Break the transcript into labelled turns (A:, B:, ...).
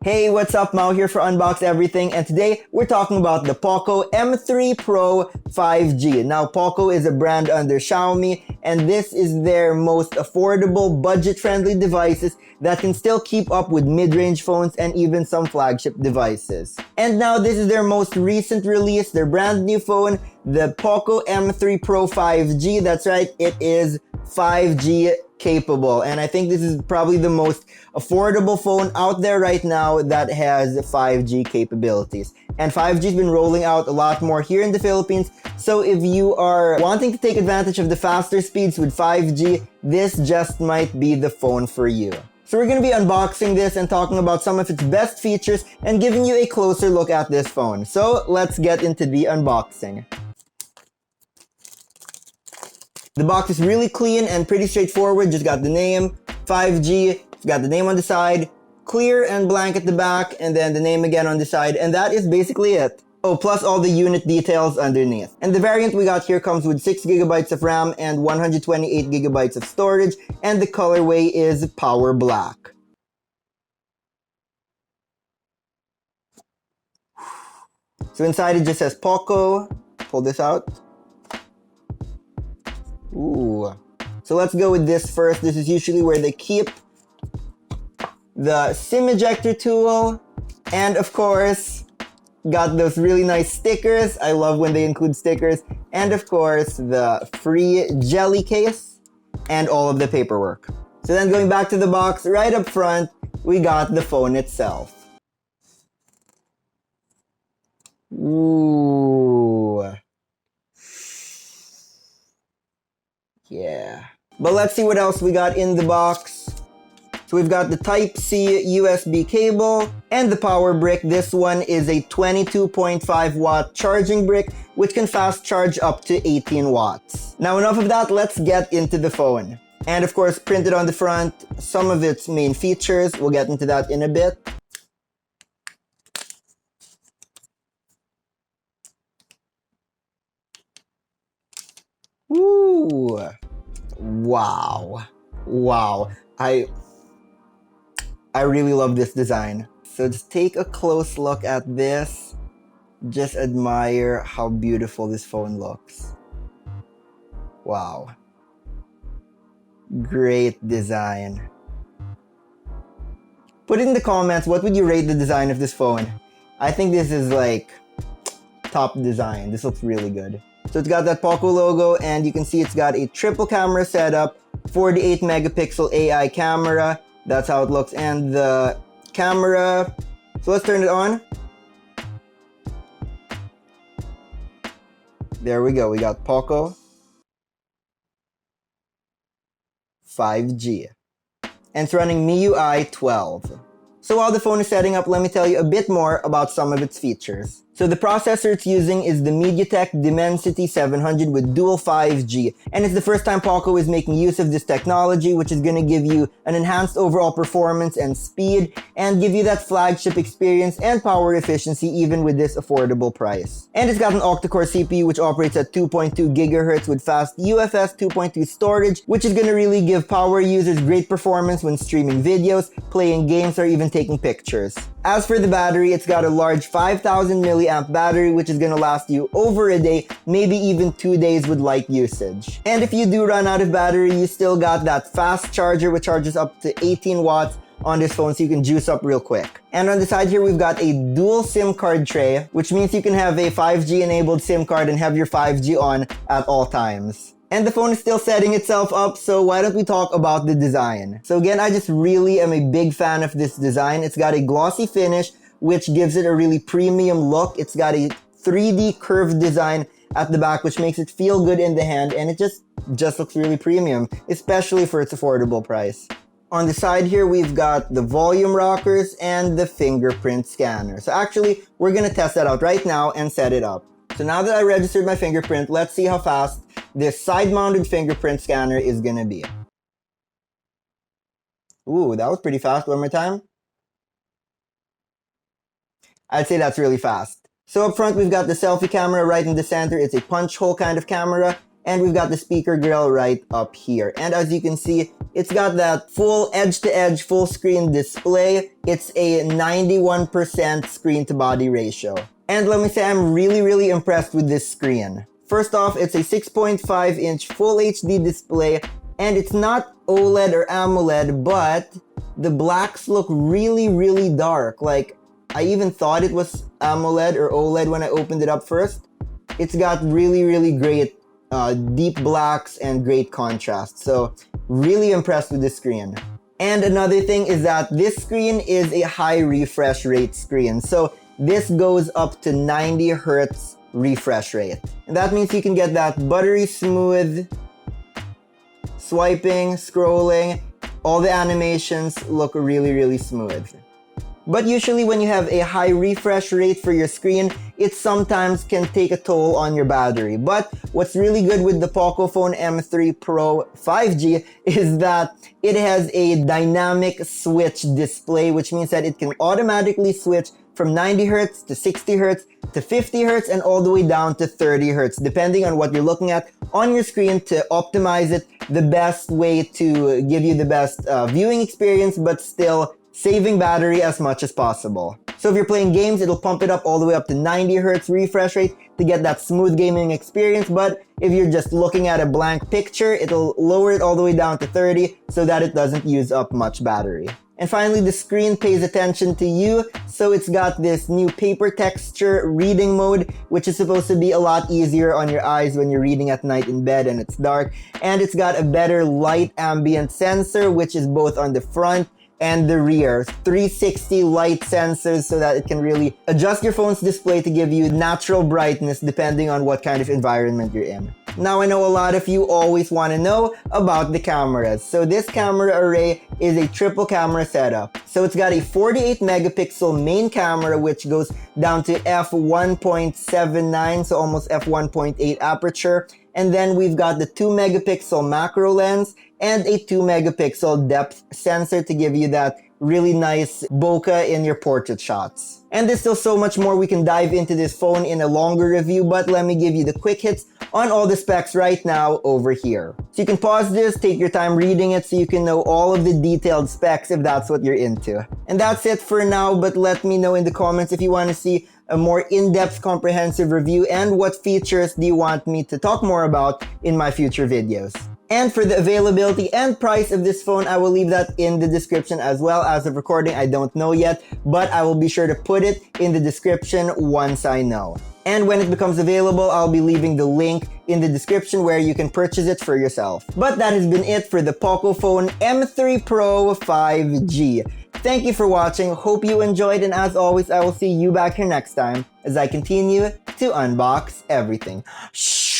A: Hey, what's up? Mao here for Unbox Everything, and today we're talking about the POCO M3 Pro 5G. Now, POCO is a brand under Xiaomi, and this is their most affordable, budget-friendly devices that can still keep up with mid-range phones and even some flagship devices. And now this is their most recent release, their brand new phone, the POCO M3 Pro 5G. That's right, it is 5G capable, and I think this is probably the most affordable phone out there right now that has 5G capabilities. And 5G has been rolling out a lot more here in the Philippines, so if you are wanting to take advantage of the faster speeds with 5G, this just might be the phone for you. So we're going to be unboxing this and talking about some of its best features and giving you a closer look at this phone. So let's get into the unboxing. The box is really clean and pretty straightforward. Just got the name, 5G, got the name on the side, clear and blank at the back, and then the name again on the side, and that is basically it. Oh, plus all the unit details underneath. And the variant we got here comes with 6GB of RAM and 128GB of storage, and the colorway is Power Black. So inside it just says POCO. Pull this out. Ooh. So let's go with this first. This is usually where they keep the SIM ejector tool, and of course got those really nice stickers. I love when they include stickers, and of course the free jelly case and all of the paperwork. So then going back to the box, right up front we got the phone itself. Ooh. Yeah. But let's see what else we got in the box. So we've got the Type-C USB cable and the power brick. This one is a 22.5 watt charging brick, which can fast charge up to 18 watts. Now enough of that, let's get into the phone. And of course, printed on the front, some of its main features. We'll get into that in a bit. Ooh. Wow. Wow. I really love this design. So just take a close look at this. Just admire how beautiful this phone looks. Wow. Great design. Put in the comments, what would you rate the design of this phone? I think this is like top design. This looks really good. So it's got that POCO logo, and you can see it's got a triple camera setup, 48 megapixel AI camera. That's how it looks. And the camera, so let's turn it on. There we go. We got POCO 5G. And it's running MIUI 12. So while the phone is setting up, let me tell you a bit more about some of its features. So the processor it's using is the MediaTek Dimensity 700 with dual 5G, and it's the first time POCO is making use of this technology, which is going to give you an enhanced overall performance and speed, and give you that flagship experience and power efficiency even with this affordable price. And it's got an octa-core CPU which operates at 2.2 GHz with fast UFS 2.2 storage, which is going to really give power users great performance when streaming videos, playing games, or even taking pictures. As for the battery, it's got a large 5000 milliamp battery, which is gonna last you over a day, maybe even 2 days with light usage. And if you do run out of battery, you still got that fast charger which charges up to 18 watts on this phone, so you can juice up real quick. And on the side here, we've got a dual SIM card tray, which means you can have a 5G enabled SIM card and have your 5G on at all times. And the phone is still setting itself up, so why don't we talk about the design? So again, I just really am a big fan of this design. It's got a glossy finish, which gives it a really premium look. It's got a 3D curved design at the back, which makes it feel good in the hand, and it just looks really premium, especially for its affordable price. On the side here, we've got the volume rockers and the fingerprint scanner. So actually, we're gonna test that out right now and set it up. So now that I registered my fingerprint, let's see how fast this side-mounted fingerprint scanner is gonna be. Ooh, that was pretty fast. One more time. I'd say that's really fast. So up front, we've got the selfie camera right in the center. It's a punch hole kind of camera. And we've got the speaker grill right up here. And as you can see, It's got that full edge-to-edge full screen display. It's a 91% screen-to-body ratio. And let me say, I'm really impressed with this screen. First off, it's a 6.5-inch Full HD display, and it's not OLED or AMOLED, but the blacks look really dark. Like, I even thought it was AMOLED or OLED when I opened it up first. It's got really great deep blacks and great contrast. So, really impressed with this screen. And another thing is that this screen is a high refresh rate screen. So, this goes up to 90 Hz refresh rate. And that means you can get that buttery smooth swiping, scrolling. All the animations look really smooth. But usually when you have a high refresh rate for your screen, it sometimes can take a toll on your battery. But what's really good with the POCO Phone M3 Pro 5G is that it has a dynamic switch display, which means that it can automatically switch from 90 Hz to 60 Hz to 50 Hz and all the way down to 30 Hz, depending on what you're looking at on your screen to optimize it the best way to give you the best viewing experience, but still saving battery as much as possible. So if you're playing games, it'll pump it up all the way up to 90 Hz refresh rate to get that smooth gaming experience. But if you're just looking at a blank picture, it'll lower it all the way down to 30 so that it doesn't use up much battery. And finally, the screen pays attention to you, so it's got this new paper texture reading mode, which is supposed to be a lot easier on your eyes when you're reading at night in bed and it's dark. And it's got a better light ambient sensor, which is both on the front and the rear. 360 light sensors so that it can really adjust your phone's display to give you natural brightness depending on what kind of environment you're in. Now I know a lot of you always want to know about the cameras. So this camera array is a triple camera setup. So it's got a 48 megapixel main camera which goes down to f1.79, so almost f1.8 aperture. And then we've got the 2 megapixel macro lens and a 2 megapixel depth sensor to give you that really nice bokeh in your portrait shots. And there's still so much more we can dive into this phone in a longer review, but let me give you the quick hits on all the specs right now over here. So you can pause this, take your time reading it so you can know all of the detailed specs if that's what you're into. And that's it for now, but let me know in the comments if you want to see a more in-depth comprehensive review and what features do you want me to talk more about in my future videos. And for the availability and price of this phone, I will leave that in the description as well. As of recording, I don't know yet, but I will be sure to put it in the description once I know. And when it becomes available, I'll be leaving the link in the description where you can purchase it for yourself. But that has been it for the POCO Phone M3 Pro 5G. Thank you for watching, hope you enjoyed, and as always, I will see you back here next time as I continue to unbox everything. Shh.